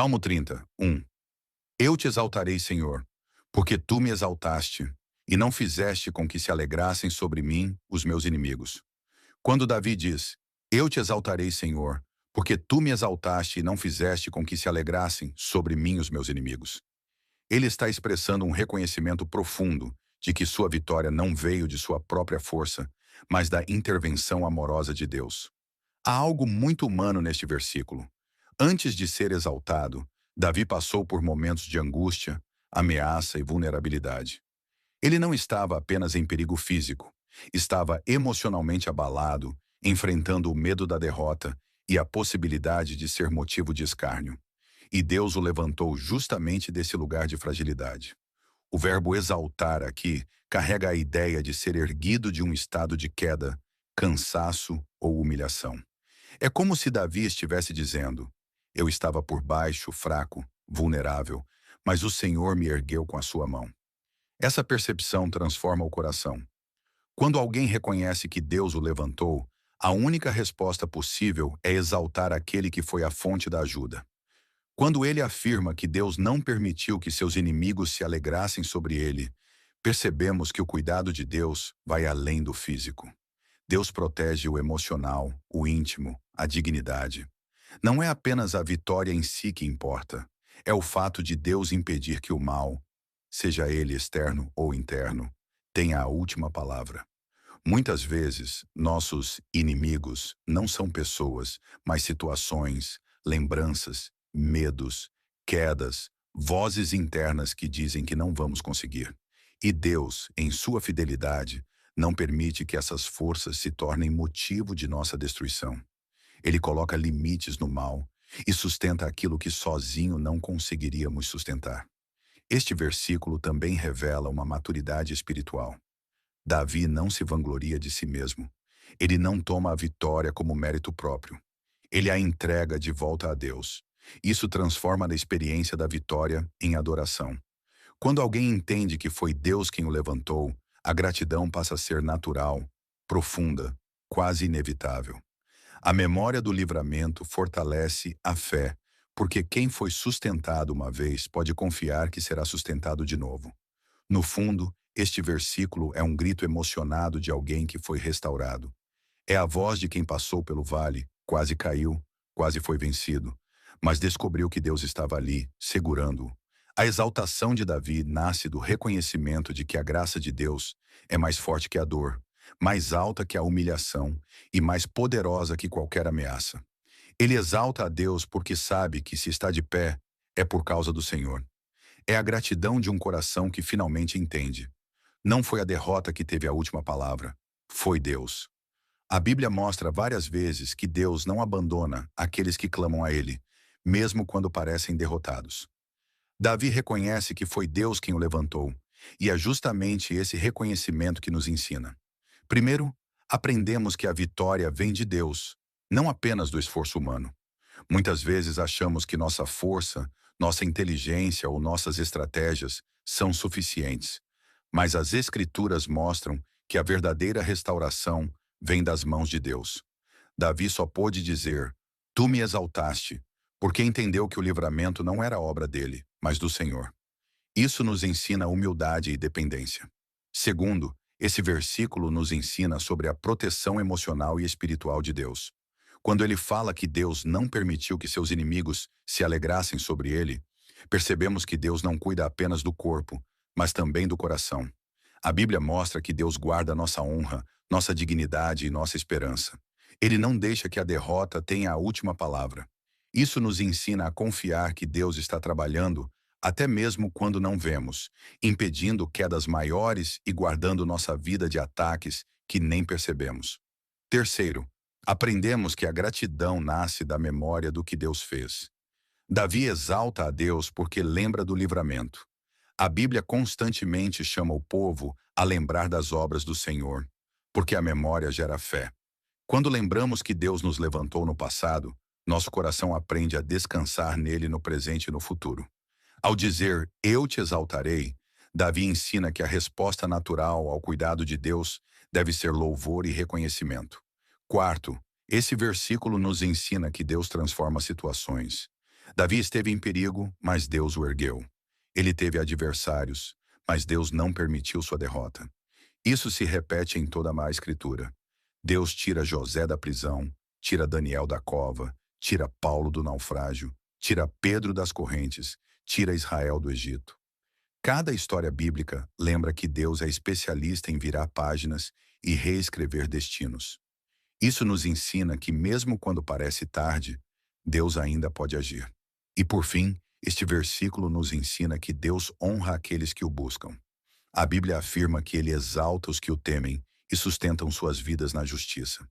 Salmo 30, 1. Eu te exaltarei, Senhor, porque tu me exaltaste, e não fizeste com que se alegrassem sobre mim os meus inimigos. Quando Davi diz, eu te exaltarei, Senhor, porque tu me exaltaste e não fizeste com que se alegrassem sobre mim os meus inimigos. Ele está expressando um reconhecimento profundo de que sua vitória não veio de sua própria força, mas da intervenção amorosa de Deus. Há algo muito humano neste versículo. Antes de ser exaltado, Davi passou por momentos de angústia, ameaça e vulnerabilidade. Ele não estava apenas em perigo físico, estava emocionalmente abalado, enfrentando o medo da derrota e a possibilidade de ser motivo de escárnio. E Deus o levantou justamente desse lugar de fragilidade. O verbo exaltar aqui carrega a ideia de ser erguido de um estado de queda, cansaço ou humilhação. É como se Davi estivesse dizendo, eu estava por baixo, fraco, vulnerável, mas o Senhor me ergueu com a sua mão. Essa percepção transforma o coração. Quando alguém reconhece que Deus o levantou, a única resposta possível é exaltar aquele que foi a fonte da ajuda. Quando ele afirma que Deus não permitiu que seus inimigos se alegrassem sobre ele, percebemos que o cuidado de Deus vai além do físico. Deus protege o emocional, o íntimo, a dignidade. Não é apenas a vitória em si que importa, é o fato de Deus impedir que o mal, seja ele externo ou interno, tenha a última palavra. Muitas vezes, nossos inimigos não são pessoas, mas situações, lembranças, medos, quedas, vozes internas que dizem que não vamos conseguir. E Deus, em sua fidelidade, não permite que essas forças se tornem motivo de nossa destruição. Ele coloca limites no mal e sustenta aquilo que sozinho não conseguiríamos sustentar. Este versículo também revela uma maturidade espiritual. Davi não se vangloria de si mesmo. Ele não toma a vitória como mérito próprio. Ele a entrega de volta a Deus. Isso transforma a experiência da vitória em adoração. Quando alguém entende que foi Deus quem o levantou, a gratidão passa a ser natural, profunda, quase inevitável. A memória do livramento fortalece a fé, porque quem foi sustentado uma vez pode confiar que será sustentado de novo. No fundo, este versículo é um grito emocionado de alguém que foi restaurado. É a voz de quem passou pelo vale, quase caiu, quase foi vencido, mas descobriu que Deus estava ali, segurando-o. A exaltação de Davi nasce do reconhecimento de que a graça de Deus é mais forte que a dor, mais alta que a humilhação e mais poderosa que qualquer ameaça. Ele exalta a Deus porque sabe que se está de pé é por causa do Senhor. É a gratidão de um coração que finalmente entende. Não foi a derrota que teve a última palavra, foi Deus. A Bíblia mostra várias vezes que Deus não abandona aqueles que clamam a Ele, mesmo quando parecem derrotados. Davi reconhece que foi Deus quem o levantou, e é justamente esse reconhecimento que nos ensina. Primeiro, aprendemos que a vitória vem de Deus, não apenas do esforço humano. Muitas vezes achamos que nossa força, nossa inteligência ou nossas estratégias são suficientes, mas as Escrituras mostram que a verdadeira restauração vem das mãos de Deus. Davi só pôde dizer, tu me exaltaste, porque entendeu que o livramento não era obra dele, mas do Senhor. Isso nos ensina humildade e dependência. Segundo, esse versículo nos ensina sobre a proteção emocional e espiritual de Deus. Quando ele fala que Deus não permitiu que seus inimigos se alegrassem sobre ele, percebemos que Deus não cuida apenas do corpo, mas também do coração. A Bíblia mostra que Deus guarda nossa honra, nossa dignidade e nossa esperança. Ele não deixa que a derrota tenha a última palavra. Isso nos ensina a confiar que Deus está trabalhando até mesmo quando não vemos, impedindo quedas maiores e guardando nossa vida de ataques que nem percebemos. Terceiro, aprendemos que a gratidão nasce da memória do que Deus fez. Davi exalta a Deus porque lembra do livramento. A Bíblia constantemente chama o povo a lembrar das obras do Senhor, porque a memória gera fé. Quando lembramos que Deus nos levantou no passado, nosso coração aprende a descansar nele no presente e no futuro. Ao dizer, eu te exaltarei, Davi ensina que a resposta natural ao cuidado de Deus deve ser louvor e reconhecimento. Quarto, esse versículo nos ensina que Deus transforma situações. Davi esteve em perigo, mas Deus o ergueu. Ele teve adversários, mas Deus não permitiu sua derrota. Isso se repete em toda a Escritura. Deus tira José da prisão, tira Daniel da cova, tira Paulo do naufrágio, tira Pedro das correntes, tira Israel do Egito. Cada história bíblica lembra que Deus é especialista em virar páginas e reescrever destinos. Isso nos ensina que, mesmo quando parece tarde, Deus ainda pode agir. E por fim, este versículo nos ensina que Deus honra aqueles que o buscam. A Bíblia afirma que ele exalta os que o temem e sustentam suas vidas na justiça.